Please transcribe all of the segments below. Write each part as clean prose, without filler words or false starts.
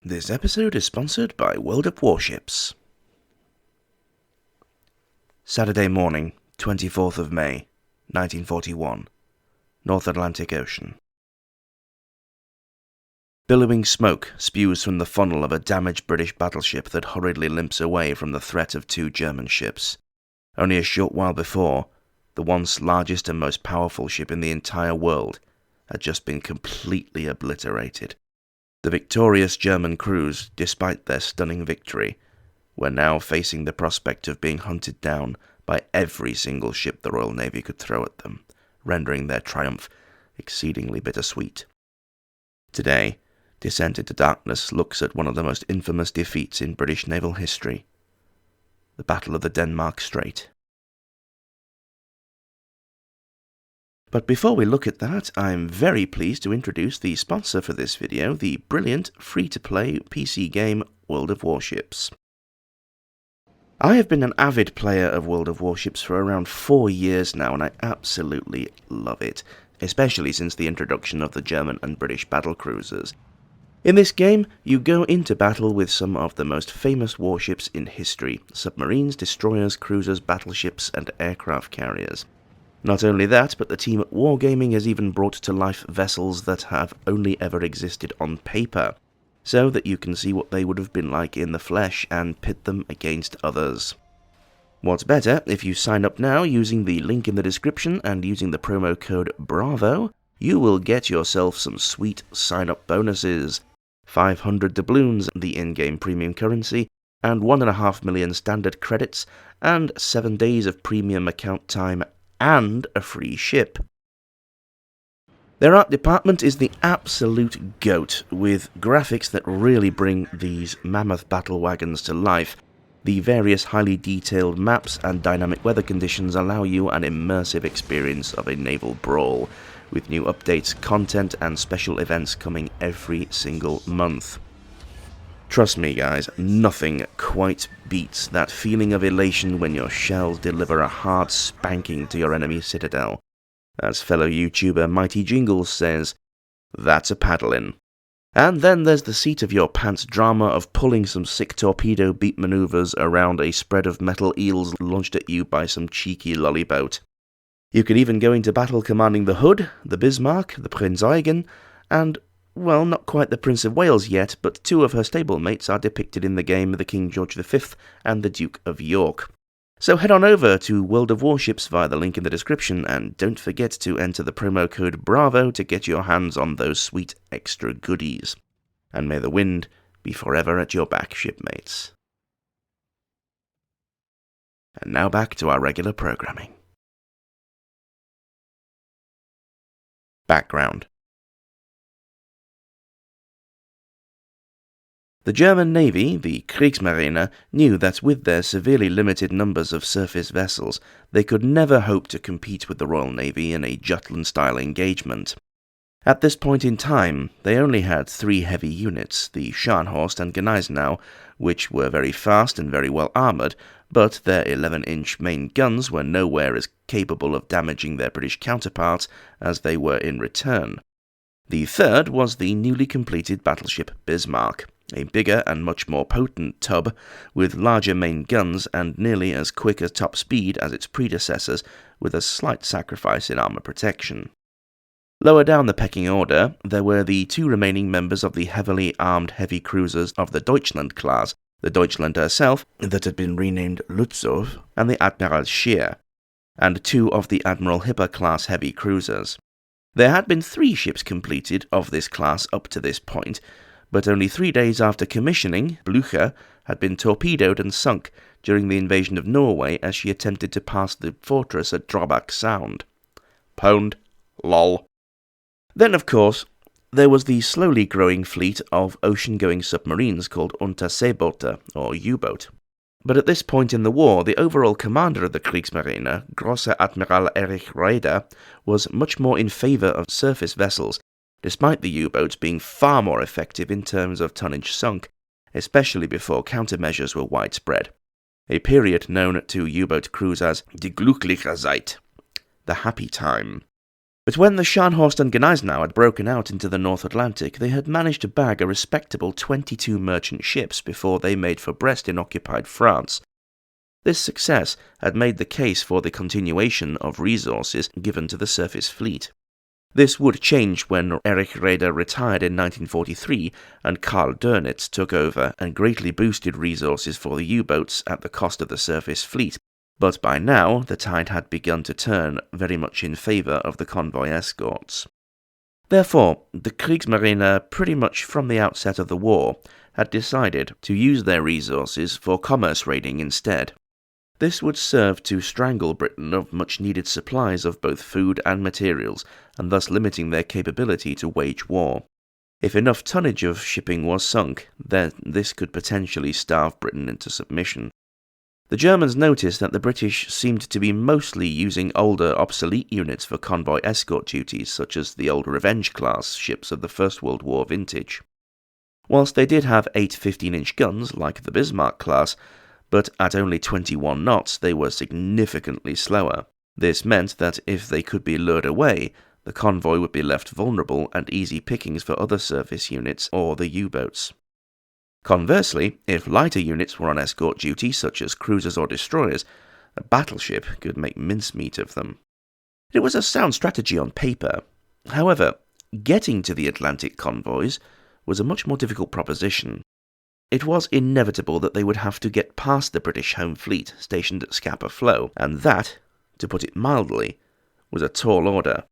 This episode is sponsored by World of Warships. Saturday morning, 24th of May, 1941. North Atlantic Ocean. Billowing smoke spews from the funnel of a damaged British battleship that hurriedly limps away from the threat of two German ships. Only a short while before, the once largest and most powerful ship in the entire world had just been completely obliterated. The victorious German crews, despite their stunning victory, were now facing the prospect of being hunted down by every single ship the Royal Navy could throw at them, rendering their triumph exceedingly bittersweet. Today, Descent into Darkness looks at one of the most infamous defeats in British naval history, the Battle of the Denmark Strait. But before we look at that, I'm very pleased to introduce the sponsor for this video, the brilliant, free-to-play PC game World of Warships. I have been an avid player of World of Warships for around 4 years now, and I absolutely love it, especially since the introduction of the German and British battlecruisers. In this game, you go into battle with some of the most famous warships in history: submarines, destroyers, cruisers, battleships, and aircraft carriers. Not only that, but the team at Wargaming has even brought to life vessels that have only ever existed on paper, so that you can see what they would have been like in the flesh and pit them against others. What's better, if you sign up now using the link in the description and using the promo code BRAVO, you will get yourself some sweet sign-up bonuses: 500 doubloons, the in-game premium currency, and 1.5 million standard credits, and 7 days of premium account time, and a free ship. Their art department is the absolute GOAT, with graphics that really bring these mammoth battle wagons to life. The various highly detailed maps and dynamic weather conditions allow you an immersive experience of a naval brawl, with new updates, content, and special events coming every single month. Trust me guys, nothing quite beats that feeling of elation when your shells deliver a hard spanking to your enemy citadel. As fellow YouTuber Mighty Jingles says, that's a paddlin'. And then there's the seat of your pants drama of pulling some sick torpedo beat maneuvers around a spread of metal eels launched at you by some cheeky lollyboat. You could even go into battle commanding the Hood, the Bismarck, the Prinz Eugen, and, well, not quite the Prince of Wales yet, but 2 of her stablemates are depicted in the game, the King George V and the Duke of York. So head on over to World of Warships via the link in the description, and don't forget to enter the promo code BRAVO to get your hands on those sweet extra goodies. And may the wind be forever at your back, shipmates. And now back to our regular programming. Background. The German Navy, the Kriegsmarine, knew that with their severely limited numbers of surface vessels, they could never hope to compete with the Royal Navy in a Jutland-style engagement. At this point in time, they only had 3 heavy units, the Scharnhorst and Gneisenau, which were very fast and very well armoured, but their 11-inch main guns were nowhere as capable of damaging their British counterparts as they were in return. The third was the newly completed battleship Bismarck, a bigger and much more potent tub with larger main guns and nearly as quick a top speed as its predecessors, with a slight sacrifice in armour protection. Lower down the pecking order, there were the 2 remaining members of the heavily armed heavy cruisers of the Deutschland class, the Deutschland herself, that had been renamed Lützow, and the Admiral Scheer, and 2 of the Admiral Hipper class heavy cruisers. There had been 3 ships completed of this class up to this point, but only 3 days after commissioning, Blücher had been torpedoed and sunk during the invasion of Norway as she attempted to pass the fortress at Drabak Sound. Pwned. Lol. Then, of course, there was the slowly growing fleet of ocean-going submarines called Unterseeboote, or U-boat. But at this point in the war, the overall commander of the Kriegsmarine, Großer Admiral Erich Raeder, was much more in favour of surface vessels, despite the U-boats being far more effective in terms of tonnage sunk, especially before countermeasures were widespread, a period known to U-boat crews as die glückliche Zeit, the happy time. But when the Scharnhorst and Gneisenau had broken out into the North Atlantic, they had managed to bag a respectable 22 merchant ships before they made for Brest in occupied France. This success had made the case for the continuation of resources given to the surface fleet. This would change when Erich Raeder retired in 1943 and Karl Dönitz took over and greatly boosted resources for the U-boats at the cost of the surface fleet. But by now, the tide had begun to turn very much in favour of the convoy escorts. Therefore, the Kriegsmarine, pretty much from the outset of the war, had decided to use their resources for commerce raiding instead. This would serve to strangle Britain of much-needed supplies of both food and materials, and thus limiting their capability to wage war. If enough tonnage of shipping was sunk, then this could potentially starve Britain into submission. The Germans noticed that the British seemed to be mostly using older, obsolete units for convoy escort duties, such as the old Revenge-class ships of the First World War vintage. Whilst they did have 8 15-inch guns, like the Bismarck class, but at only 21 knots they were significantly slower. This meant that if they could be lured away, the convoy would be left vulnerable and easy pickings for other surface units or the U-boats. Conversely, if lighter units were on escort duty, such as cruisers or destroyers, a battleship could make mincemeat of them. It was a sound strategy on paper. However, getting to the Atlantic convoys was a much more difficult proposition. It was inevitable that they would have to get past the British home fleet stationed at Scapa Flow, and that, to put it mildly, was a tall order.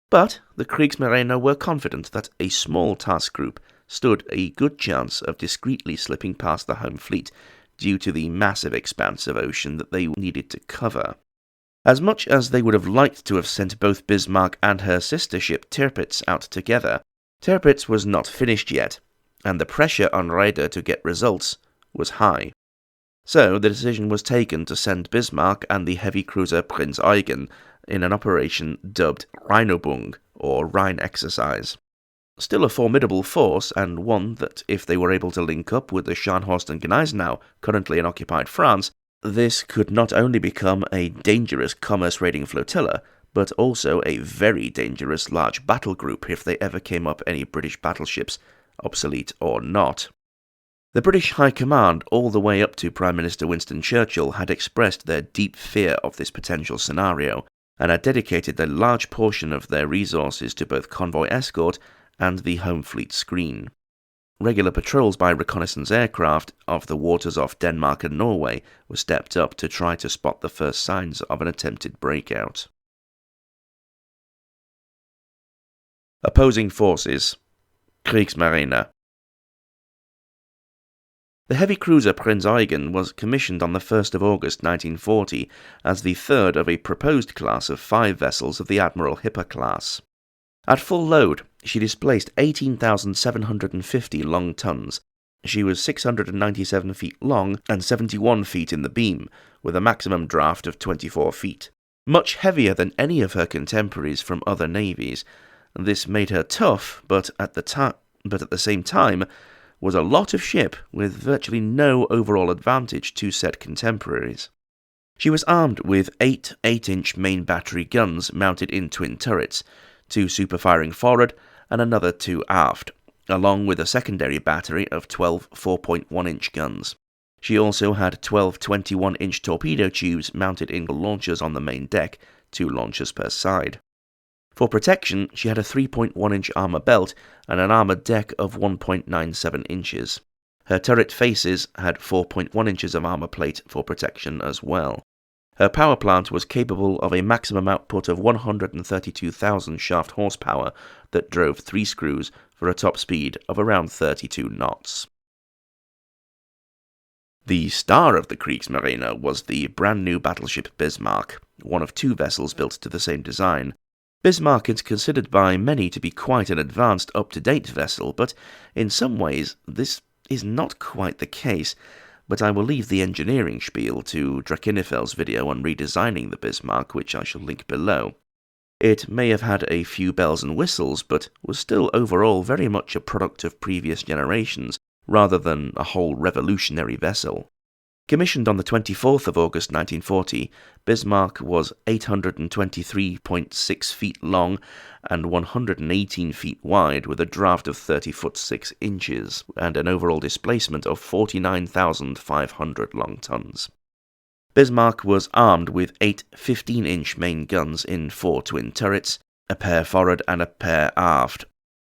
But the Kriegsmarine were confident that a small task group stood a good chance of discreetly slipping past the home fleet due to the massive expanse of ocean that they needed to cover. As much as they would have liked to have sent both Bismarck and her sister ship Tirpitz out together, Tirpitz was not finished yet, and the pressure on Raeder to get results was high. So the decision was taken to send Bismarck and the heavy cruiser Prinz Eugen in an operation dubbed Rheinübung, or Rhine Exercise. Still a formidable force, and one that, if they were able to link up with the Scharnhorst and Gneisenau currently in occupied France, this could not only become a dangerous commerce-raiding flotilla, but also a very dangerous large battle group if they ever came up any British battleships, obsolete or not. The British High Command, all the way up to Prime Minister Winston Churchill, had expressed their deep fear of this potential scenario, and had dedicated a large portion of their resources to both convoy escort and the home fleet screen. Regular patrols by reconnaissance aircraft of the waters off Denmark and Norway were stepped up to try to spot the first signs of an attempted breakout. Opposing forces. Kriegsmarine. The heavy cruiser Prinz Eugen was commissioned on the 1st of August 1940 as the third of a proposed class of 5 vessels of the Admiral Hipper class. At full load, she displaced 18,750 long tons. She was 697 feet long and 71 feet in the beam, with a maximum draft of 24 feet. Much heavier than any of her contemporaries from other navies. This made her tough, but at the same time, was a lot of ship with virtually no overall advantage to said contemporaries. She was armed with 8 8-inch main battery guns mounted in twin turrets, 2 super-firing forward and another 2 aft, along with a secondary battery of 12 4.1-inch guns. She also had 12 21-inch torpedo tubes mounted in launchers on the main deck, 2 launchers per side. For protection, she had a 3.1-inch armour belt and an armoured deck of 1.97 inches. Her turret faces had 4.1 inches of armour plate for protection as well. Her power plant was capable of a maximum output of 132,000 shaft horsepower that drove 3 screws for a top speed of around 32 knots. The star of the Kriegsmarine was the brand new battleship Bismarck, one of 2 vessels built to the same design. Bismarck is considered by many to be quite an advanced, up-to-date vessel, but in some ways this is not quite the case. But I will leave the engineering spiel to Drachinifel's video on redesigning the Bismarck, which I shall link below. It may have had a few bells and whistles, but was still overall very much a product of previous generations, rather than a whole revolutionary vessel. Commissioned on the 24th of August 1940, Bismarck was 823.6 feet long and 118 feet wide, with a draft of 30 foot 6 inches and an overall displacement of 49,500 long tons. Bismarck was armed with 8 15-inch main guns in 4 twin turrets, a pair forward and a pair aft,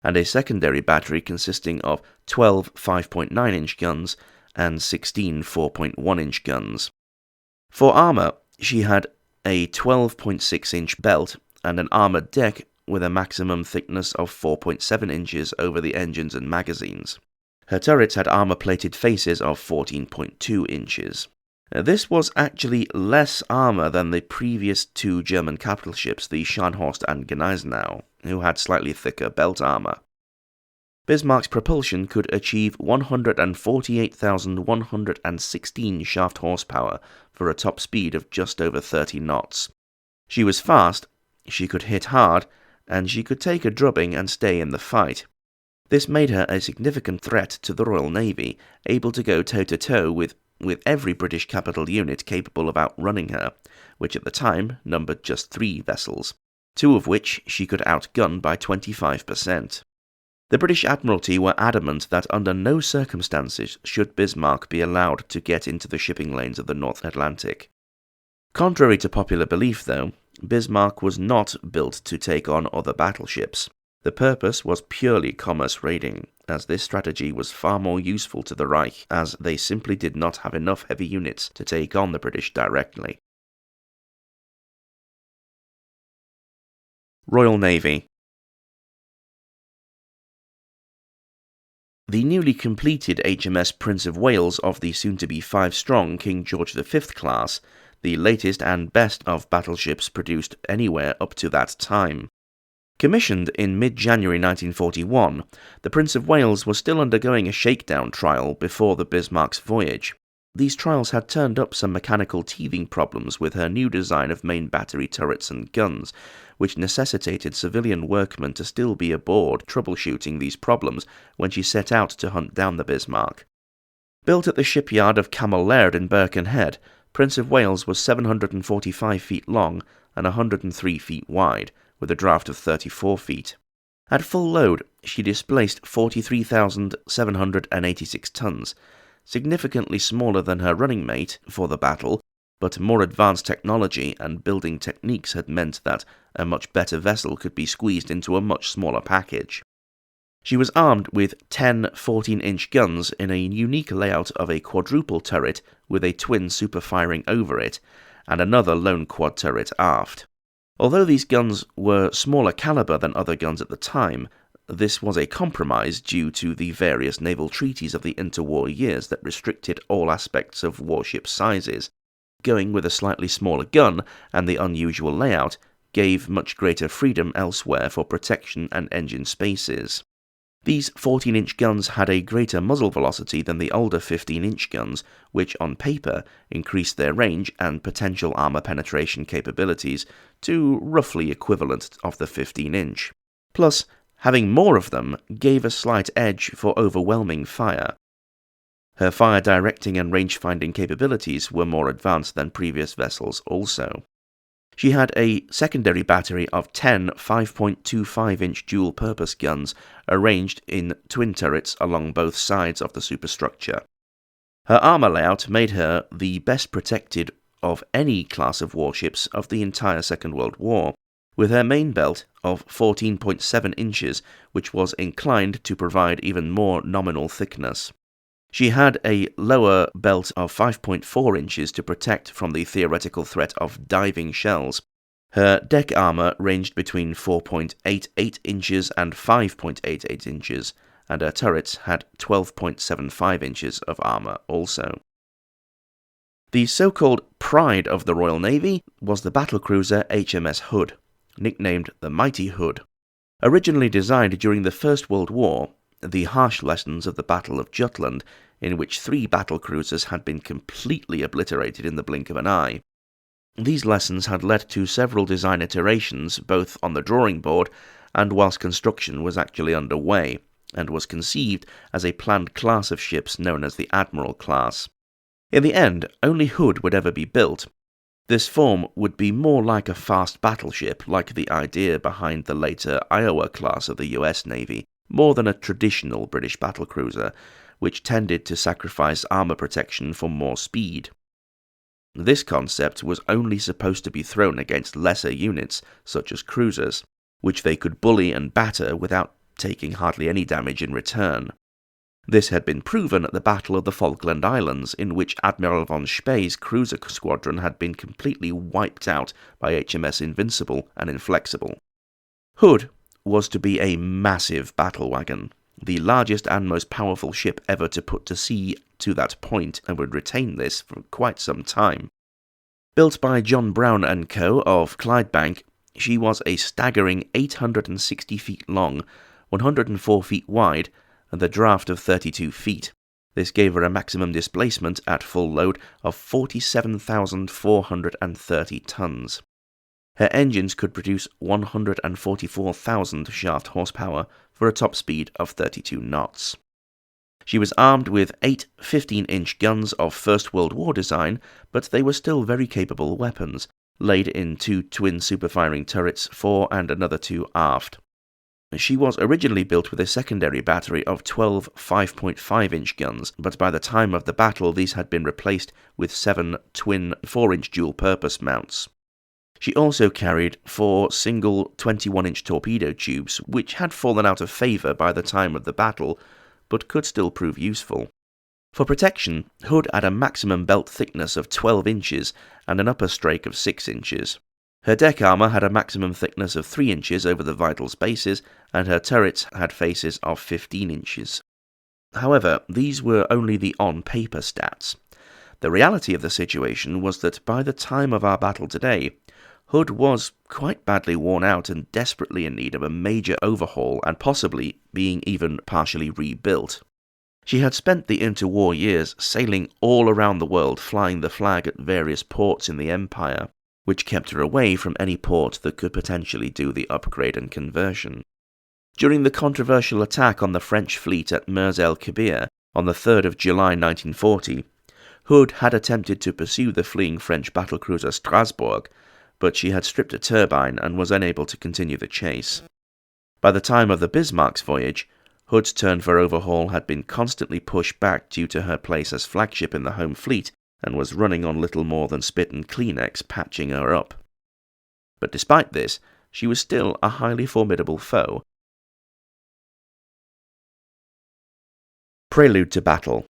and a secondary battery consisting of 12 5.9-inch guns and 16 4.1-inch guns. For armour, she had a 12.6-inch belt and an armoured deck with a maximum thickness of 4.7 inches over the engines and magazines. Her turrets had armour-plated faces of 14.2 inches. This was actually less armour than the previous 2 German capital ships, the Scharnhorst and Gneisenau, who had slightly thicker belt armour. Bismarck's propulsion could achieve 148,116 shaft horsepower for a top speed of just over 30 knots. She was fast, she could hit hard, and she could take a drubbing and stay in the fight. This made her a significant threat to the Royal Navy, able to go toe-to-toe with every British capital unit capable of outrunning her, which at the time numbered just 3 vessels, 2 of which she could outgun by 25%. The British Admiralty were adamant that under no circumstances should Bismarck be allowed to get into the shipping lanes of the North Atlantic. Contrary to popular belief, though, Bismarck was not built to take on other battleships. The purpose was purely commerce raiding, as this strategy was far more useful to the Reich, as they simply did not have enough heavy units to take on the British directly. Royal Navy. The newly completed HMS Prince of Wales of the soon-to-be 5-strong King George V class, the latest and best of battleships produced anywhere up to that time. Commissioned in mid-January 1941, the Prince of Wales was still undergoing a shakedown trial before the Bismarck's voyage. These trials had turned up some mechanical teething problems with her new design of main battery turrets and guns, which necessitated civilian workmen to still be aboard troubleshooting these problems when she set out to hunt down the Bismarck. Built at the shipyard of Camel Laird in Birkenhead, Prince of Wales was 745 feet long and 103 feet wide, with a draft of 34 feet. At full load, she displaced 43,786 tons, significantly smaller than her running mate for the battle, but more advanced technology and building techniques had meant that a much better vessel could be squeezed into a much smaller package. She was armed with 10 14-inch guns in a unique layout of a quadruple turret with a twin super-firing over it, and another lone quad turret aft. Although these guns were smaller caliber than other guns at the time, this was a compromise due to the various naval treaties of the interwar years that restricted all aspects of warship sizes. Going with a slightly smaller gun and the unusual layout gave much greater freedom elsewhere for protection and engine spaces. These 14-inch guns had a greater muzzle velocity than the older 15-inch guns, which on paper increased their range and potential armor penetration capabilities to roughly equivalent of the 15-inch. Plus, having more of them gave a slight edge for overwhelming fire. Her fire directing and range-finding capabilities were more advanced than previous vessels also. She had a secondary battery of 10 5.25-inch dual-purpose guns arranged in twin turrets along both sides of the superstructure. Her armor layout made her the best protected of any class of warships of the entire Second World War, with her main belt of 14.7 inches, which was inclined to provide even more nominal thickness. She had a lower belt of 5.4 inches to protect from the theoretical threat of diving shells. Her deck armour ranged between 4.88 inches and 5.88 inches, and her turrets had 12.75 inches of armour also. The so-called pride of the Royal Navy was the battlecruiser HMS Hood, nicknamed the Mighty Hood. Originally designed during the First World War, the harsh lessons of the Battle of Jutland, in which 3 battlecruisers had been completely obliterated in the blink of an eye. These lessons had led to several design iterations, both on the drawing board and whilst construction was actually underway, and was conceived as a planned class of ships known as the Admiral class. In the end, only Hood would ever be built. This form would be more like a fast battleship, like the idea behind the later Iowa class of the US Navy, more than a traditional British battlecruiser, which tended to sacrifice armour protection for more speed. This concept was only supposed to be thrown against lesser units, such as cruisers, which they could bully and batter without taking hardly any damage in return. This had been proven at the Battle of the Falkland Islands, in which Admiral von Spee's cruiser squadron had been completely wiped out by HMS Invincible and Inflexible. Hood was to be a massive battle wagon, the largest and most powerful ship ever to put to sea to that point, and would retain this for quite some time. Built by John Brown & Co. of Clydebank, she was a staggering 860 feet long, 104 feet wide, and a draft of 32 feet. This gave her a maximum displacement at full load of 47,430 tons. Her engines could produce 144,000 shaft horsepower for a top speed of 32 knots. She was armed with 8 15-inch guns of First World War design, but they were still very capable weapons, laid in 2 twin superfiring turrets, fore and another 2 aft. She was originally built with a secondary battery of 12 5.5-inch guns, but by the time of the battle these had been replaced with 7 twin 4-inch dual-purpose mounts. She also carried 4 single 21-inch torpedo tubes, which had fallen out of favour by the time of the battle, but could still prove useful. For protection, Hood had a maximum belt thickness of 12 inches and an upper strake of 6 inches. Her deck armour had a maximum thickness of 3 inches over the vital spaces, and her turrets had faces of 15 inches. However, these were only the on-paper stats. The reality of the situation was that by the time of our battle today, Hood was quite badly worn out and desperately in need of a major overhaul and possibly being even partially rebuilt. She had spent the interwar years sailing all around the world, flying the flag at various ports in the Empire, which kept her away from any port that could potentially do the upgrade and conversion. During the controversial attack on the French fleet at Mers el-Kebir on the 3rd of July 1940, Hood had attempted to pursue the fleeing French battlecruiser Strasbourg, but she had stripped a turbine and was unable to continue the chase. By the time of the Bismarck's voyage, Hood's turn for overhaul had been constantly pushed back due to her place as flagship in the home fleet, and was running on little more than spit and Kleenex patching her up. But despite this, she was still a highly formidable foe. Prelude to battle.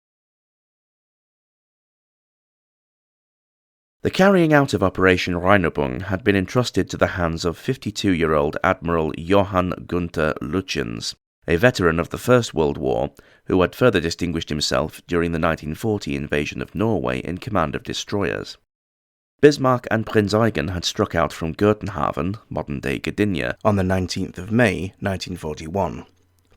The carrying out of Operation Rheinübung had been entrusted to the hands of 52-year-old Admiral Johann Gunther Lütjens, a veteran of the First World War, who had further distinguished himself during the 1940 invasion of Norway in command of destroyers. Bismarck and Prinz Eugen had struck out from Gotenhaven, modern-day Gdynia, on the 19th of May 1941,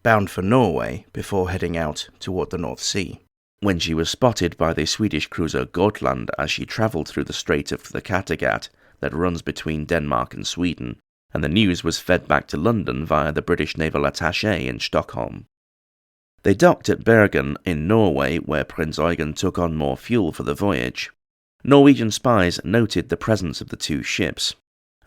bound for Norway before heading out toward the North Sea, when she was spotted by the Swedish cruiser Gotland as she travelled through the Strait of the Kattegat that runs between Denmark and Sweden, and the news was fed back to London via the British naval attaché in Stockholm. They docked at Bergen in Norway, where Prinz Eugen took on more fuel for the voyage. Norwegian spies noted the presence of the 2 ships.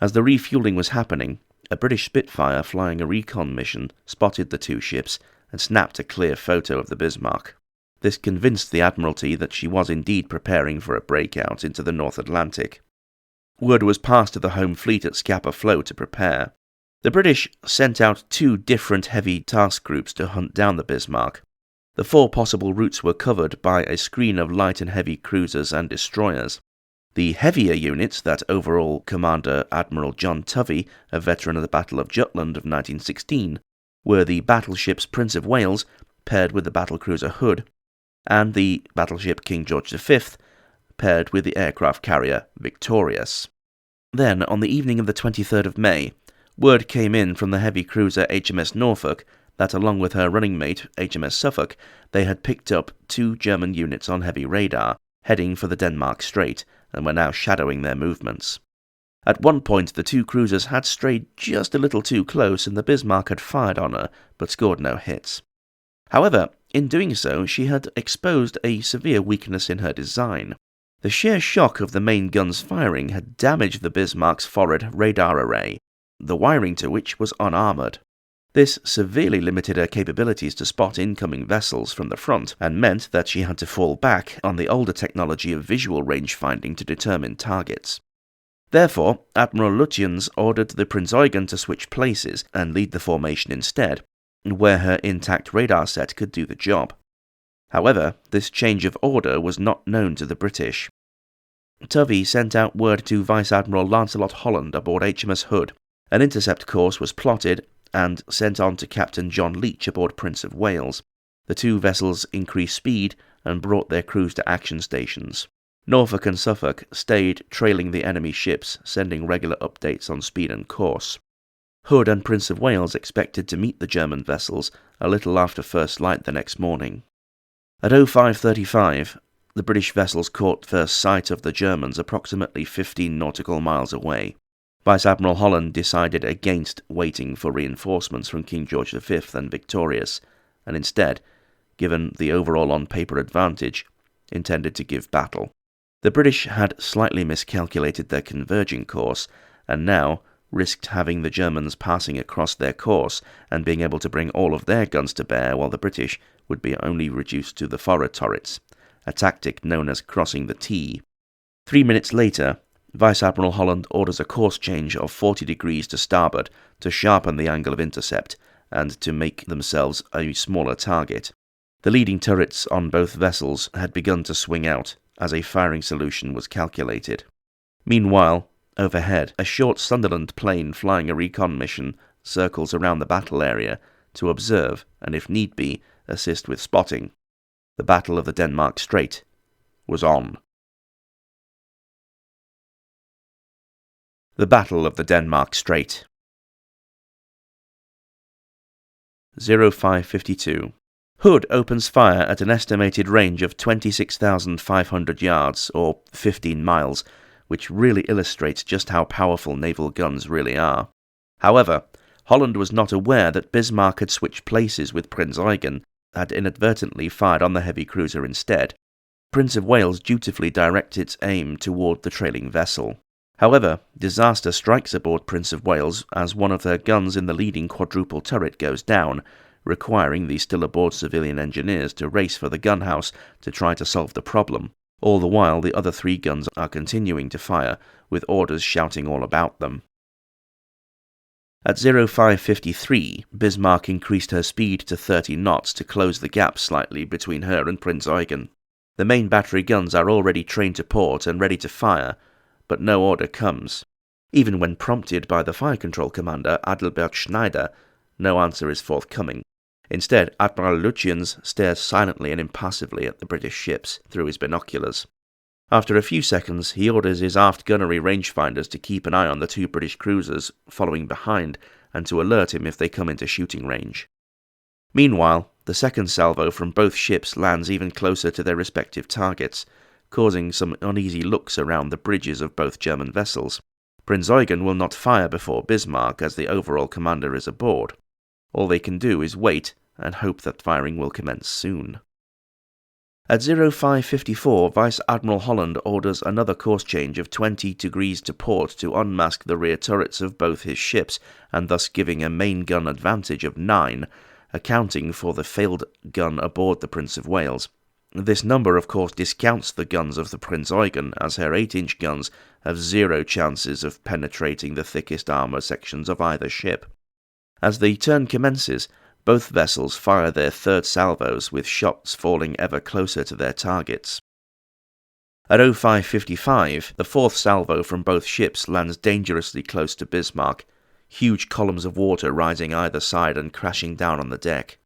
As the refuelling was happening, a British Spitfire flying a recon mission spotted the 2 ships and snapped a clear photo of the Bismarck. This convinced the Admiralty that she was indeed preparing for a breakout into the North Atlantic. Word was passed to the home fleet at Scapa Flow to prepare. The British sent out 2 different heavy task groups to hunt down the Bismarck. The 4 possible routes were covered by a screen of light and heavy cruisers and destroyers. The heavier units that overall Commander Admiral John Tovey, a veteran of the Battle of Jutland of 1916, were the battleships Prince of Wales, paired with the battlecruiser Hood, and the battleship King George V, paired with the aircraft carrier Victorious. Then, on the evening of the 23rd of May, word came in from the heavy cruiser HMS Norfolk that along with her running mate HMS Suffolk, they had picked up 2 German units on heavy radar, heading for the Denmark Strait, and were now shadowing their movements. At one point the 2 cruisers had strayed just a little too close and the Bismarck had fired on her, but scored no hits. However, In doing so, she had exposed a severe weakness in her design. The sheer shock of the main gun's firing had damaged the Bismarck's forward radar array, the wiring to which was unarmoured. This severely limited her capabilities to spot incoming vessels from the front, and meant that she had to fall back on the older technology of visual range finding to determine targets. Therefore, Admiral Lutyens ordered the Prinz Eugen to switch places and lead the formation instead, where her intact radar set could do the job. However, this change of order was not known to the British. Tovey sent out word to Vice Admiral Lancelot Holland aboard HMS Hood. An intercept course was plotted and sent on to Captain John Leach aboard Prince of Wales. The two vessels increased speed and brought their crews to action stations. Norfolk and Suffolk stayed trailing the enemy ships, sending regular updates on speed and course. Hood and Prince of Wales expected to meet the German vessels a little after first light the next morning. At 05:35, the British vessels caught first sight of the Germans approximately 15 nautical miles away. Vice Admiral Holland decided against waiting for reinforcements from King George V and Victorious, and instead, given the overall on-paper advantage, intended to give battle. The British had slightly miscalculated their converging course, and now risked having the Germans passing across their course and being able to bring all of their guns to bear, while the British would be only reduced to the forward turrets, a tactic known as crossing the T. 3 minutes later, Vice Admiral Holland orders a course change of 40 degrees to starboard to sharpen the angle of intercept and to make themselves a smaller target. The leading turrets on both vessels had begun to swing out as a firing solution was calculated. Meanwhile, overhead, a short Sunderland plane flying a recon mission circles around the battle area to observe and, if need be, assist with spotting. The Battle of the Denmark Strait was on. The Battle of the Denmark Strait. 05:52. Hood opens fire at an estimated range of 26,500 yards, or 15 miles, which really illustrates just how powerful naval guns really are. However, Holland was not aware that Bismarck had switched places with Prinz Eugen, had inadvertently fired on the heavy cruiser instead. Prince of Wales dutifully directed its aim toward the trailing vessel. However, disaster strikes aboard Prince of Wales as one of their guns in the leading quadruple turret goes down, requiring the still aboard civilian engineers to race for the gunhouse to try to solve the problem. All the while, the other three guns are continuing to fire, with orders shouting all about them. At 05:53, Bismarck increased her speed to 30 knots to close the gap slightly between her and Prinz Eugen. The main battery guns are already trained to port and ready to fire, but no order comes. Even when prompted by the fire control commander, Adalbert Schneider, no answer is forthcoming. Instead, Admiral Lutyens stares silently and impassively at the British ships through his binoculars. After a few seconds, he orders his aft gunnery rangefinders to keep an eye on the two British cruisers following behind and to alert him if they come into shooting range. Meanwhile, the second salvo from both ships lands even closer to their respective targets, causing some uneasy looks around the bridges of both German vessels. Prinz Eugen will not fire before Bismarck, as the overall commander is aboard. All they can do is wait and hope that firing will commence soon. At 05:54, Vice Admiral Holland orders another course change of 20 degrees to port to unmask the rear turrets of both his ships, and thus giving a main gun advantage of 9, accounting for the failed gun aboard the Prince of Wales. This number, of course, discounts the guns of the Prinz Eugen, as her 8-inch guns have 0 chances of penetrating the thickest armour sections of either ship. As the turn commences, both vessels fire their third salvos, with shots falling ever closer to their targets. At 05:55, the fourth salvo from both ships lands dangerously close to Bismarck, huge columns of water rising either side and crashing down on the deck.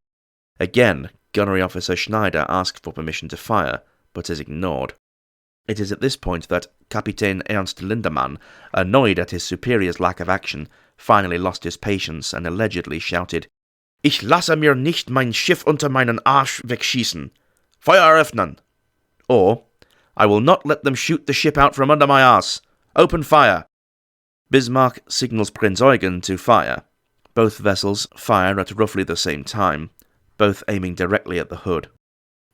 Again, Gunnery Officer Schneider asks for permission to fire, but is ignored. It is at this point that Kapitän Ernst Lindemann, annoyed at his superior's lack of action, finally lost his patience and allegedly shouted, "Ich lasse mir nicht mein Schiff unter meinen Arsch wegschießen. Feuer eröffnen!" Or, "I will not let them shoot the ship out from under my arse. Open fire!" Bismarck signals Prinz Eugen to fire. Both vessels fire at roughly the same time. both aiming directly at the hood.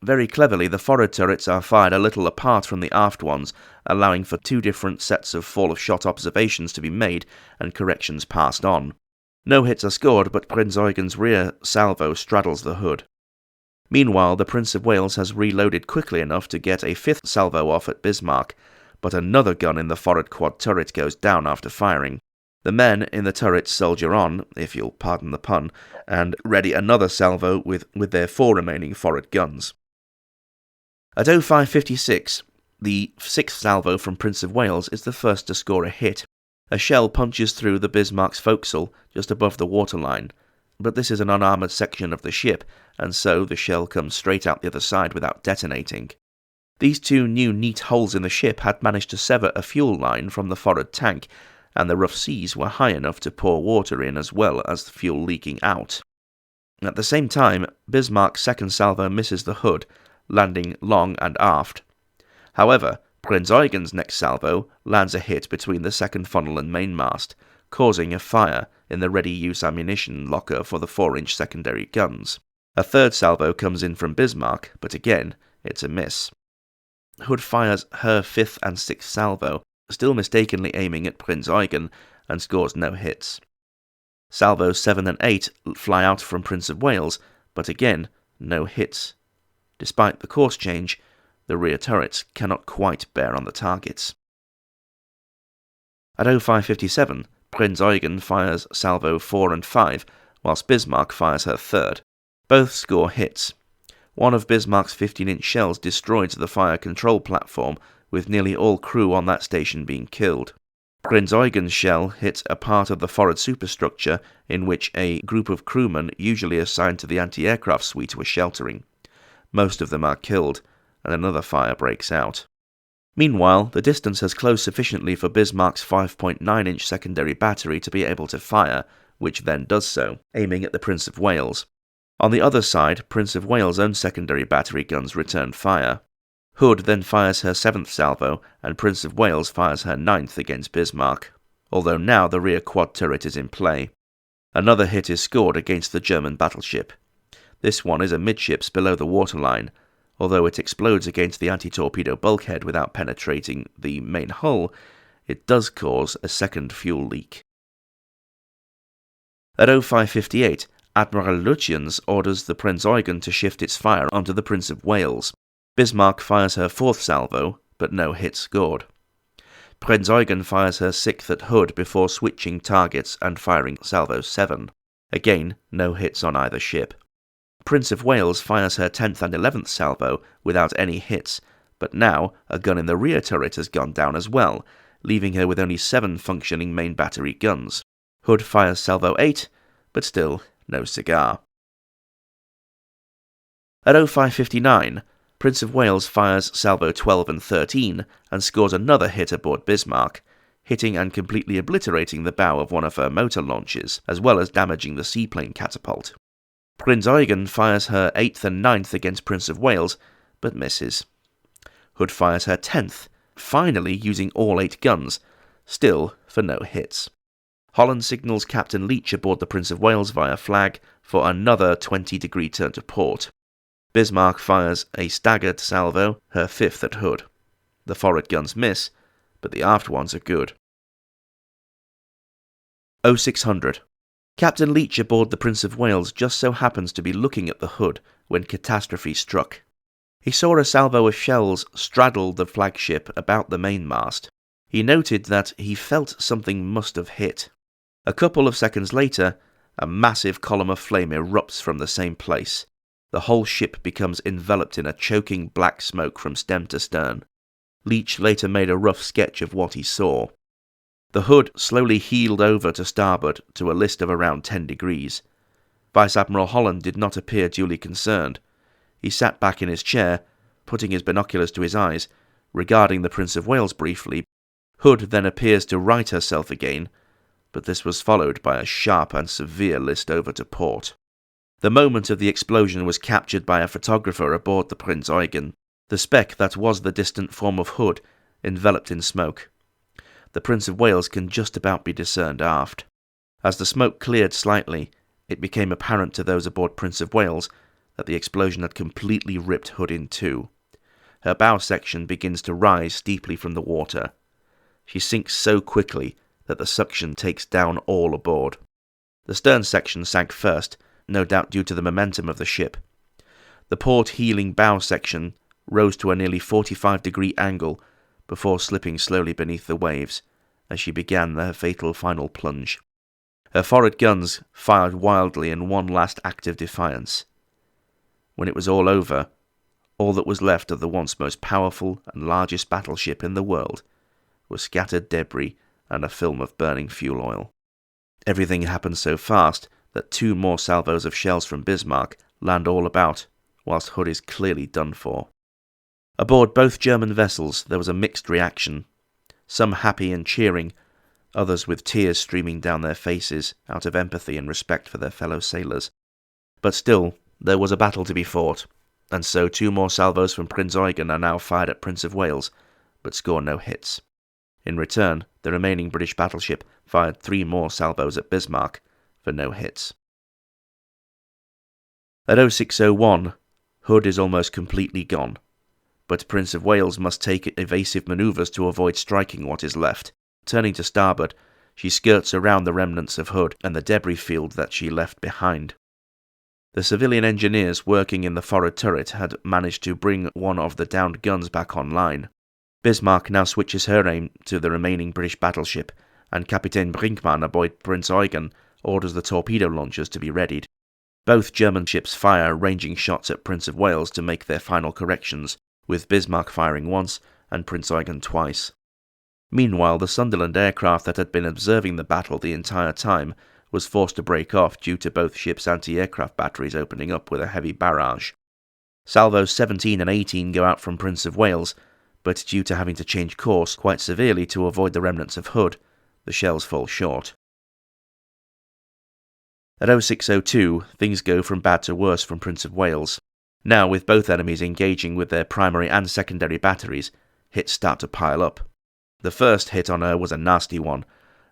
Very cleverly, the forward turrets are fired a little apart from the aft ones, allowing for two different sets of fall-of-shot observations to be made and corrections passed on. No hits are scored, but Prince Eugen's rear salvo straddles the hood. Meanwhile, the Prince of Wales has reloaded quickly enough to get a fifth salvo off at Bismarck, but another gun in the forward quad turret goes down after firing. The men in the turrets soldier on, if you'll pardon the pun, and ready another salvo with their 4 remaining forward guns. At 05:56, the 6th salvo from Prince of Wales is the first to score a hit. A shell punches through the Bismarck's forecastle just above the waterline, but this is an unarmoured section of the ship, and so the shell comes straight out the other side without detonating. These 2 new neat holes in the ship had managed to sever a fuel line from the forward tank, and the rough seas were high enough to pour water in as well as the fuel leaking out. At the same time, Bismarck's second salvo misses the hood, landing long and aft. However, Prince Eugen's next salvo lands a hit between the second funnel and mainmast, causing a fire in the ready-use ammunition locker for the 4-inch secondary guns. A third salvo comes in from Bismarck, but again, it's a miss. Hood fires her 5th and 6th salvo, still mistakenly aiming at Prince Eugen, and scores no hits. Salvos 7 and 8 fly out from Prince of Wales, but again, no hits. Despite the course change, the rear turrets cannot quite bear on the targets. At 05:57, Prince Eugen fires salvo 4 and 5, whilst Bismarck fires her 3rd. Both score hits. One of Bismarck's 15-inch shells destroys the fire control platform, with nearly all crew on that station being killed. Prince Eugen's shell hit a part of the forward superstructure in which a group of crewmen usually assigned to the anti-aircraft suite were sheltering. Most of them are killed, and another fire breaks out. Meanwhile, the distance has closed sufficiently for Bismarck's 5.9-inch secondary battery to be able to fire, which then does so, aiming at the Prince of Wales. On the other side, Prince of Wales' own secondary battery guns return fire. Hood then fires her 7th salvo, and Prince of Wales fires her 9th against Bismarck, although now the rear quad turret is in play. Another hit is scored against the German battleship. This one is amidships below the waterline. Although it explodes against the anti-torpedo bulkhead without penetrating the main hull, it does cause a second fuel leak. At 05:58, Admiral Lutyens orders the Prince Eugen to shift its fire onto the Prince of Wales. Bismarck fires her 4th salvo, but no hits scored. Prince Eugen fires her 6th at Hood before switching targets and firing salvo 7. Again, no hits on either ship. Prince of Wales fires her 10th and 11th salvo without any hits, but now a gun in the rear turret has gone down as well, leaving her with only 7 functioning main battery guns. Hood fires salvo 8, but still no cigar. At 05:59, Prince of Wales fires salvo 12 and 13 and scores another hit aboard Bismarck, hitting and completely obliterating the bow of one of her motor launches, as well as damaging the seaplane catapult. Prince Eugen fires her 8th and 9th against Prince of Wales, but misses. Hood fires her 10th, finally using all 8 guns, still for no hits. Holland signals Captain Leach aboard the Prince of Wales via flag for another 20-degree turn to port. Bismarck fires a staggered salvo, her 5th at Hood. The forward guns miss, but the aft ones are good. 0600. Captain Leach aboard the Prince of Wales just so happens to be looking at the hood when catastrophe struck. He saw a salvo of shells straddle the flagship about the mainmast. He noted that he felt something must have hit. A couple of seconds later, a massive column of flame erupts from the same place. The whole ship becomes enveloped in a choking black smoke from stem to stern. Leach later made a rough sketch of what he saw. The hood slowly heeled over to starboard to a list of around 10 degrees. Vice Admiral Holland did not appear duly concerned. He sat back in his chair, putting his binoculars to his eyes, regarding the Prince of Wales briefly. Hood then appears to right herself again, but this was followed by a sharp and severe list over to port. The moment of the explosion was captured by a photographer aboard the Prince Eugen, the speck that was the distant form of Hood, enveloped in smoke. The Prince of Wales can just about be discerned aft. As the smoke cleared slightly, it became apparent to those aboard Prince of Wales that the explosion had completely ripped Hood in two. Her bow section begins to rise steeply from the water. She sinks so quickly that the suction takes down all aboard. The stern section sank first, no doubt due to the momentum of the ship. The port-heeling bow section rose to a nearly 45-degree angle before slipping slowly beneath the waves as she began her fatal final plunge. Her forward guns fired wildly in one last act of defiance. When it was all over, all that was left of the once most powerful and largest battleship in the world was scattered debris and a film of burning fuel oil. Everything happened so fast that 2 more salvos of shells from Bismarck land all about, whilst Hood is clearly done for. Aboard both German vessels there was a mixed reaction, some happy and cheering, others with tears streaming down their faces out of empathy and respect for their fellow sailors. But still, there was a battle to be fought, and so 2 more salvos from Prinz Eugen are now fired at Prince of Wales, but score no hits. In return, the remaining British battleship fired 3 more salvos at Bismarck for no hits. At 0601, Hood is almost completely gone, but Prince of Wales must take evasive manoeuvres to avoid striking what is left. Turning to starboard, she skirts around the remnants of Hood and the debris field that she left behind. The civilian engineers working in the forward turret had managed to bring one of the downed guns back online. Bismarck now switches her aim to the remaining British battleship, and Captain Brinkmann aboard Prinz Eugen orders the torpedo launchers to be readied. Both German ships fire ranging shots at Prince of Wales to make their final corrections, with Bismarck firing once and Prinz Eugen twice. Meanwhile, the Sunderland aircraft that had been observing the battle the entire time was forced to break off due to both ships' anti-aircraft batteries opening up with a heavy barrage. Salvos 17 and 18 go out from Prince of Wales, but due to having to change course quite severely to avoid the remnants of Hood, the shells fall short. At 0602, things go from bad to worse from Prince of Wales. Now, with both enemies engaging with their primary and secondary batteries, hits start to pile up. The first hit on her was a nasty one.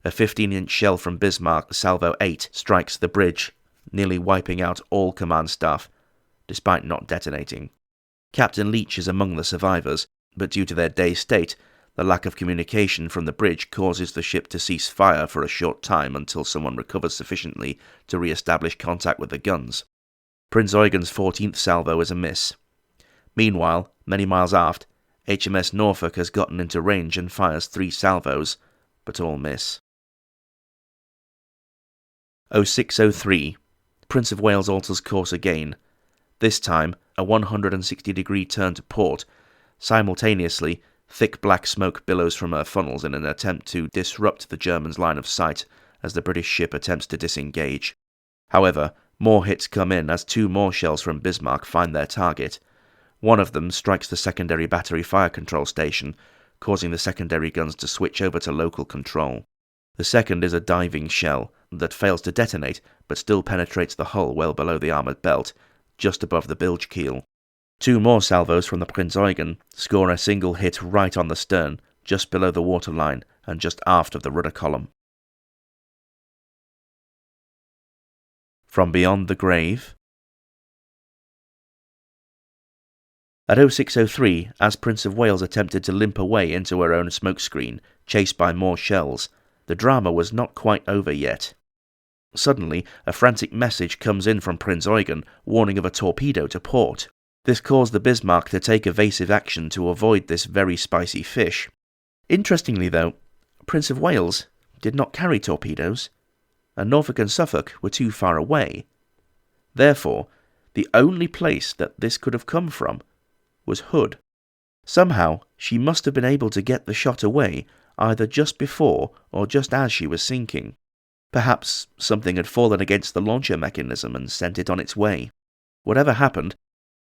A 15-inch shell from Bismarck, Salvo 8, strikes the bridge, nearly wiping out all command staff, despite not detonating. Captain Leach is among the survivors, but due to their dazed state, the lack of communication from the bridge causes the ship to cease fire for a short time until someone recovers sufficiently to re-establish contact with the guns. Prinz Eugen's 14th salvo is a miss. Meanwhile, many miles aft, HMS Norfolk has gotten into range and fires 3 salvos, but all miss. 0603. Prince of Wales alters course again. This time, a 160-degree turn to port. Simultaneously, thick black smoke billows from her funnels in an attempt to disrupt the Germans' line of sight as the British ship attempts to disengage. However, more hits come in as 2 more shells from Bismarck find their target. One of them strikes the secondary battery fire control station, causing the secondary guns to switch over to local control. The second is a diving shell that fails to detonate but still penetrates the hull well below the armoured belt, just above the bilge keel. 2 more salvos from the Prinz Eugen score a single hit right on the stern, just below the waterline and just aft of the rudder column. From beyond the grave. At 0603, as Prince of Wales attempted to limp away into her own smokescreen, chased by more shells, the drama was not quite over yet. Suddenly, a frantic message comes in from Prinz Eugen, warning of a torpedo to port. This caused the Bismarck to take evasive action to avoid this very spicy fish. Interestingly though, Prince of Wales did not carry torpedoes, and Norfolk and Suffolk were too far away. Therefore, the only place that this could have come from was Hood. Somehow, she must have been able to get the shot away either just before or just as she was sinking. Perhaps something had fallen against the launcher mechanism and sent it on its way. Whatever happened,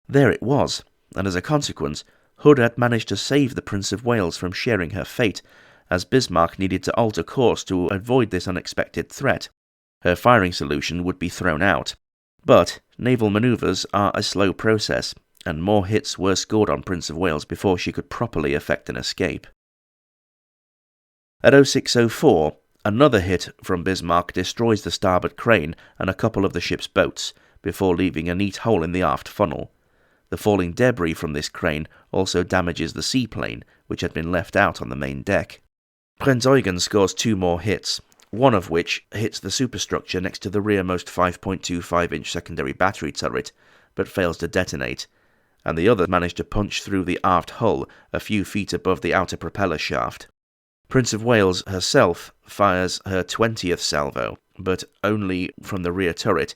there it was, and as a consequence, Hood had managed to save the Prince of Wales from sharing her fate, as Bismarck needed to alter course to avoid this unexpected threat. Her firing solution would be thrown out. But naval manoeuvres are a slow process, and more hits were scored on Prince of Wales before she could properly effect an escape. At 0604, another hit from Bismarck destroys the starboard crane and a couple of the ship's boats, before leaving a neat hole in the aft funnel. The falling debris from this crane also damages the seaplane, which had been left out on the main deck. Prinz Eugen scores 2 more hits, one of which hits the superstructure next to the rearmost 5.25-inch secondary battery turret, but fails to detonate, and the other managed to punch through the aft hull a few feet above the outer propeller shaft. Prince of Wales herself fires her 20th salvo, but only from the rear turret,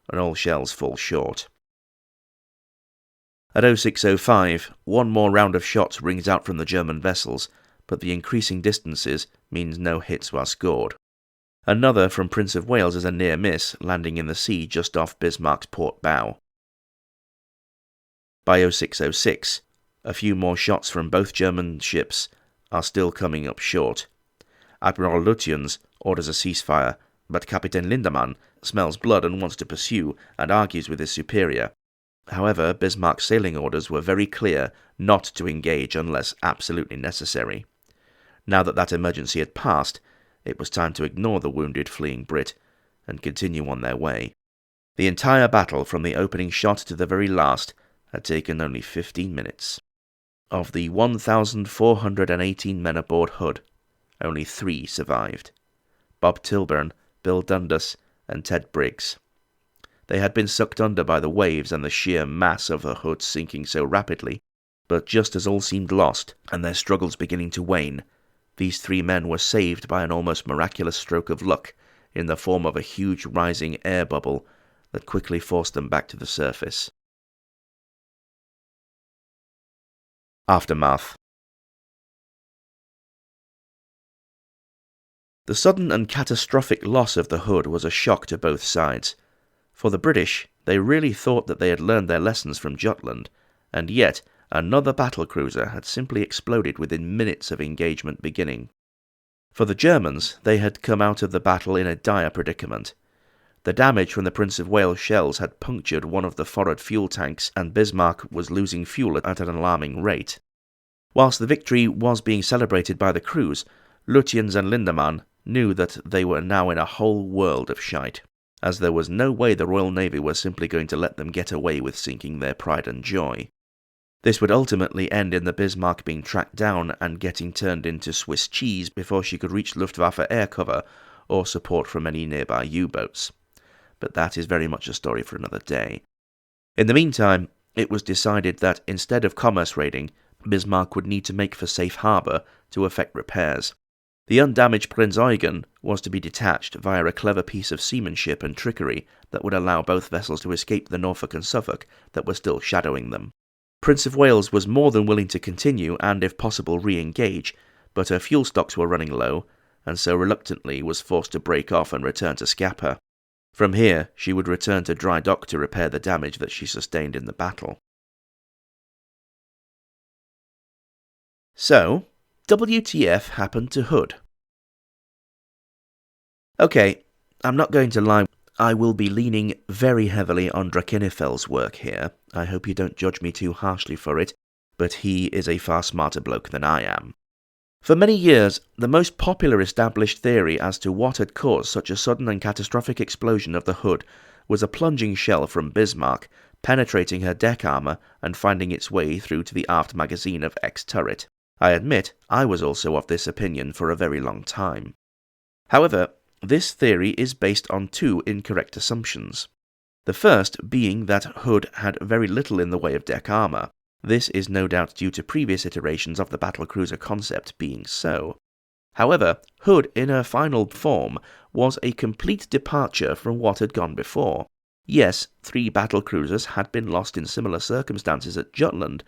and all shells fall short. At 06:05, one more round of shots rings out from the German vessels, but the increasing distances means no hits were scored. Another from Prince of Wales is a near miss, landing in the sea just off Bismarck's port bow. By 06:06, a few more shots from both German ships are still coming up short. Admiral Lutyens orders a ceasefire, but Captain Lindemann smells blood and wants to pursue and argues with his superior. However, Bismarck's sailing orders were very clear not to engage unless absolutely necessary. Now that emergency had passed, it was time to ignore the wounded fleeing Brit and continue on their way. The entire battle from the opening shot to the very last had taken only 15 minutes. Of the 1,418 men aboard Hood, only 3 survived: Bob Tilburn, Bill Dundas, and Ted Briggs. They had been sucked under by the waves and the sheer mass of the Hood sinking so rapidly, but just as all seemed lost and their struggles beginning to wane, these 3 men were saved by an almost miraculous stroke of luck in the form of a huge rising air bubble that quickly forced them back to the surface. Aftermath. The sudden and catastrophic loss of the Hood was a shock to both sides. For the British, they really thought that they had learned their lessons from Jutland, and yet another battlecruiser had simply exploded within minutes of engagement beginning. For the Germans, they had come out of the battle in a dire predicament. The damage from the Prince of Wales shells had punctured one of the forward fuel tanks, and Bismarck was losing fuel at an alarming rate. Whilst the victory was being celebrated by the crews, Lutyens and Lindemann knew that they were now in a whole world of shite, as there was no way the Royal Navy was simply going to let them get away with sinking their pride and joy. This would ultimately end in the Bismarck being tracked down and getting turned into Swiss cheese before she could reach Luftwaffe air cover or support from any nearby U-boats. But that is very much a story for another day. In the meantime, it was decided that instead of commerce raiding, Bismarck would need to make for safe harbour to effect repairs. The undamaged Prinz Eugen was to be detached via a clever piece of seamanship and trickery that would allow both vessels to escape the Norfolk and Suffolk that were still shadowing them. Prince of Wales was more than willing to continue and, if possible, re-engage, but her fuel stocks were running low, and so reluctantly was forced to break off and return to Scapa. From here, she would return to dry dock to repair the damage that she sustained in the battle. So, WTF happened to Hood? Okay, I'm not going to lie, I will be leaning very heavily on Drachinifel's work here. I hope you don't judge me too harshly for it, but he is a far smarter bloke than I am. For many years, the most popular established theory as to what had caused such a sudden and catastrophic explosion of the Hood was a plunging shell from Bismarck, penetrating her deck armour and finding its way through to the aft magazine of X turret. I admit I was also of this opinion for a very long time. However, this theory is based on 2 incorrect assumptions. The first being that Hood had very little in the way of deck armour. This is no doubt due to previous iterations of the battlecruiser concept being so. However, Hood in her final form was a complete departure from what had gone before. Yes, 3 battlecruisers had been lost in similar circumstances at Jutland,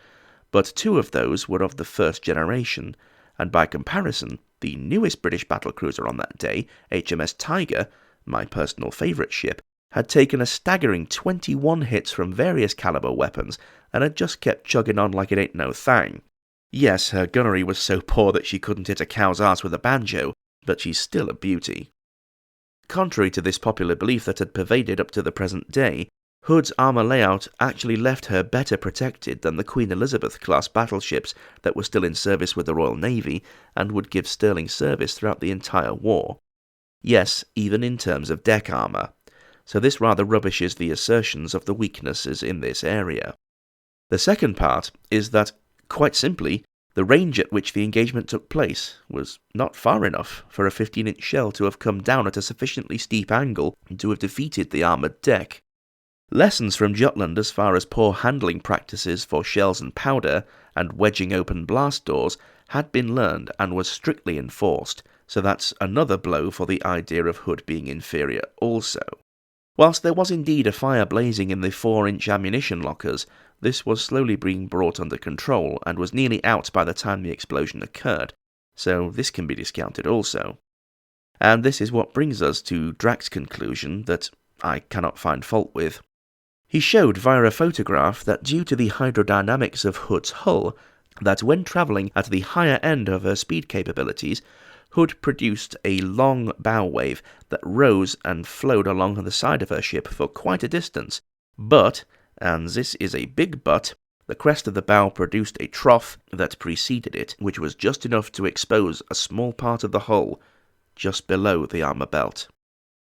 but 2 of those were of the first generation, and by comparison, the newest British battlecruiser on that day, HMS Tiger, my personal favourite ship, had taken a staggering 21 hits from various caliber weapons and had just kept chugging on like it ain't no thing. Yes, her gunnery was so poor that she couldn't hit a cow's arse with a banjo, but she's still a beauty. Contrary to this popular belief that had pervaded up to the present day, Hood's armour layout actually left her better protected than the Queen Elizabeth-class battleships that were still in service with the Royal Navy and would give sterling service throughout the entire war. Yes, even in terms of deck armour. so this rather rubbishes the assertions of the weaknesses in this area. The second part is that, quite simply, the range at which the engagement took place was not far enough for a 15-inch shell to have come down at a sufficiently steep angle to have defeated the armoured deck. Lessons from Jutland as far as poor handling practices for shells and powder and wedging open blast doors had been learned and was strictly enforced, so that's another blow for the idea of Hood being inferior also. Whilst there was indeed a fire blazing in the 4-inch ammunition lockers, this was slowly being brought under control and was nearly out by the time the explosion occurred, so this can be discounted also. And this is what brings us to Drach's conclusion that I cannot find fault with. He showed via a photograph that due to the hydrodynamics of Hood's hull, that when travelling at the higher end of her speed capabilities, Hood produced a long bow wave that rose and flowed along the side of her ship for quite a distance, but, and this is a big but, the crest of the bow produced a trough that preceded it, which was just enough to expose a small part of the hull just below the armour belt.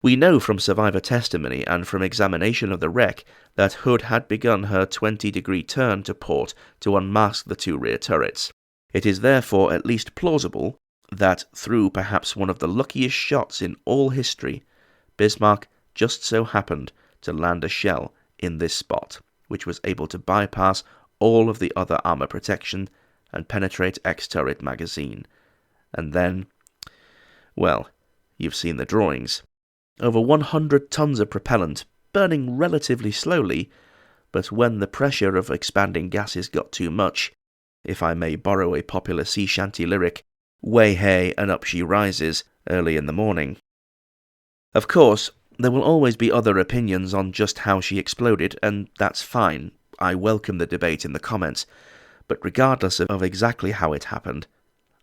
We know from survivor testimony and from examination of the wreck that Hood had begun her 20-degree turn to port to unmask the 2 rear turrets. It is therefore at least plausible that through perhaps one of the luckiest shots in all history, Bismarck just so happened to land a shell in this spot, which was able to bypass all of the other armour protection and penetrate X-turret magazine. And then, well, you've seen the drawings. Over 100 tons of propellant, burning relatively slowly, but when the pressure of expanding gases got too much, if I may borrow a popular sea shanty lyric, way hey and up she rises early in the morning. Of course, there will always be other opinions on just how she exploded, and that's fine. I welcome the debate in the comments, but regardless of exactly how it happened,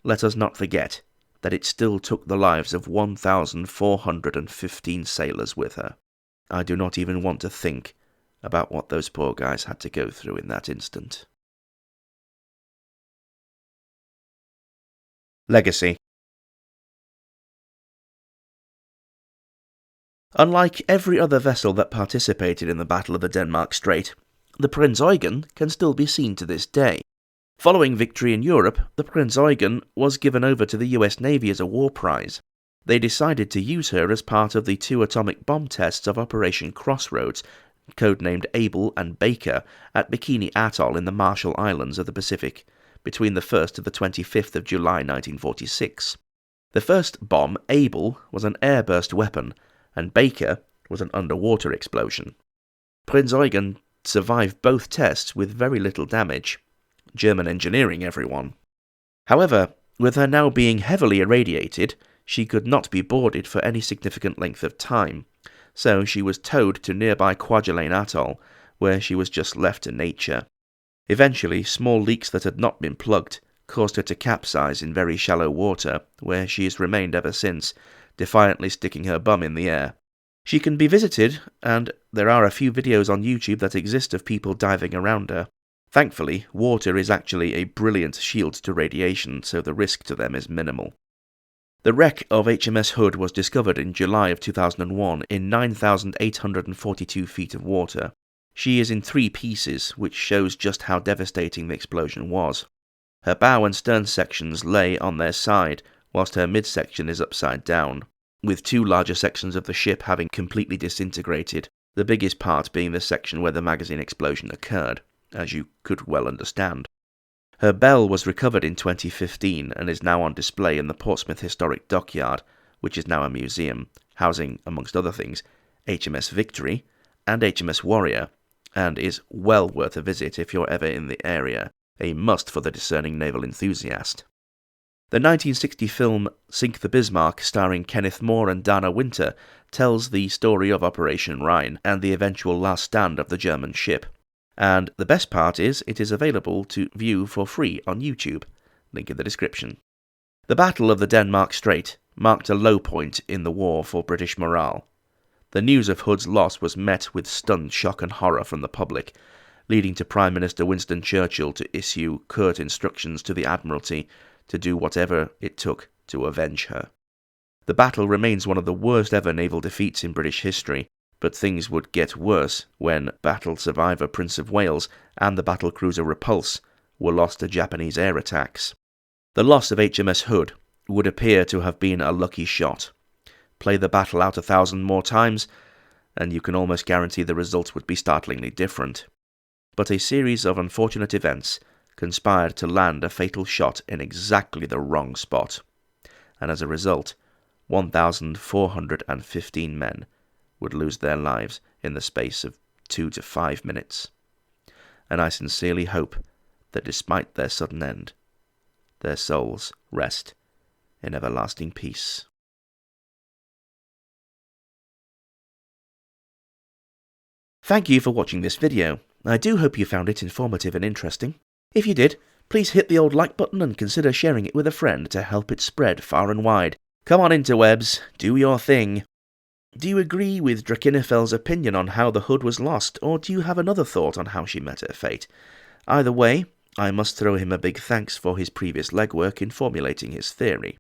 let us not forget that it still took the lives of 1,415 sailors with her. I do not even want to think about what those poor guys had to go through in that instant. Legacy. Unlike every other vessel that participated in the Battle of the Denmark Strait, the Prinz Eugen can still be seen to this day. Following victory in Europe, the Prinz Eugen was given over to the US Navy as a war prize. They decided to use her as part of the 2 atomic bomb tests of Operation Crossroads, codenamed Able and Baker, at Bikini Atoll in the Marshall Islands of the Pacific, between the 1st to the 25th of July 1946. The first bomb, Able, was an airburst weapon, and Baker was an underwater explosion. Prinz Eugen survived both tests with very little damage. German engineering, everyone. However, with her now being heavily irradiated, she could not be boarded for any significant length of time, so she was towed to nearby Kwajalein Atoll, where she was just left to nature. Eventually, small leaks that had not been plugged caused her to capsize in very shallow water, where she has remained ever since, defiantly sticking her bum in the air. She can be visited, and there are a few videos on YouTube that exist of people diving around her. Thankfully, water is actually a brilliant shield to radiation, so the risk to them is minimal. The wreck of HMS Hood was discovered in July of 2001 in 9,842 feet of water. She is in 3 pieces, which shows just how devastating the explosion was. Her bow and stern sections lay on their side, whilst her midsection is upside down, with 2 larger sections of the ship having completely disintegrated, the biggest part being the section where the magazine explosion occurred, as you could well understand. Her bell was recovered in 2015 and is now on display in the Portsmouth Historic Dockyard, which is now a museum, housing, amongst other things, HMS Victory and HMS Warrior, and is well worth a visit if you're ever in the area, a must for the discerning naval enthusiast. The 1960 film Sink the Bismarck, starring Kenneth More and Dana Winter, tells the story of Operation Rhine and the eventual last stand of the German ship. And the best part is, it is available to view for free on YouTube. Link in the description. The Battle of the Denmark Strait marked a low point in the war for British morale. The news of Hood's loss was met with stunned shock and horror from the public, leading to Prime Minister Winston Churchill to issue curt instructions to the Admiralty to do whatever it took to avenge her. The battle remains one of the worst ever naval defeats in British history, But things would get worse when battle survivor Prince of Wales and the battlecruiser Repulse were lost to Japanese air attacks. The loss of HMS Hood would appear to have been a lucky shot. Play the battle out 1,000 more times, and you can almost guarantee the results would be startlingly different. But a series of unfortunate events conspired to land a fatal shot in exactly the wrong spot, and as a result, 1,415 men would lose their lives in the space of 2 to 5 minutes. And I sincerely hope that despite their sudden end, their souls rest in everlasting peace. Thank you for watching this video. I do hope you found it informative and interesting. If you did, please hit the old like button and consider sharing it with a friend to help it spread far and wide. Come on interwebs, do your thing. Do you agree with Drachinifel's opinion on how the Hood was lost, or do you have another thought on how she met her fate? Either way, I must throw him a big thanks for his previous legwork in formulating his theory.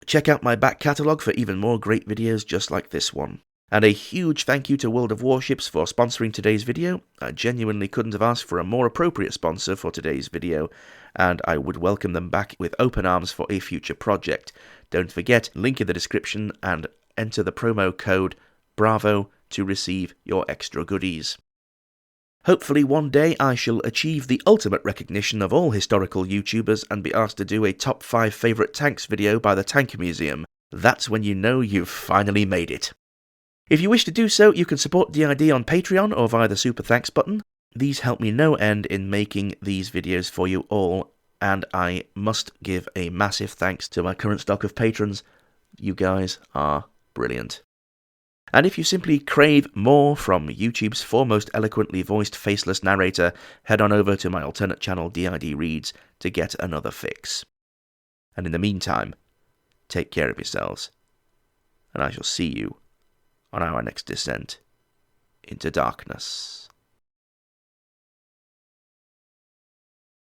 Check out my back catalogue for even more great videos just like this one. And a huge thank you to World of Warships for sponsoring today's video. I genuinely couldn't have asked for a more appropriate sponsor for today's video, and I would welcome them back with open arms for a future project. Don't forget, link in the description and enter the promo code BRAVO to receive your extra goodies. Hopefully one day I shall achieve the ultimate recognition of all historical YouTubers and be asked to do a top 5 favourite tanks video by the Tank Museum. That's when you know you've finally made it. If you wish to do so, you can support DID on Patreon or via the Super Thanks button. These help me no end in making these videos for you all, and I must give a massive thanks to my current stock of patrons. You guys are brilliant. And if you simply crave more from YouTube's foremost eloquently voiced faceless narrator, head on over to my alternate channel DID Reads to get another fix. And in the meantime, take care of yourselves, and I shall see you on our next descent into darkness.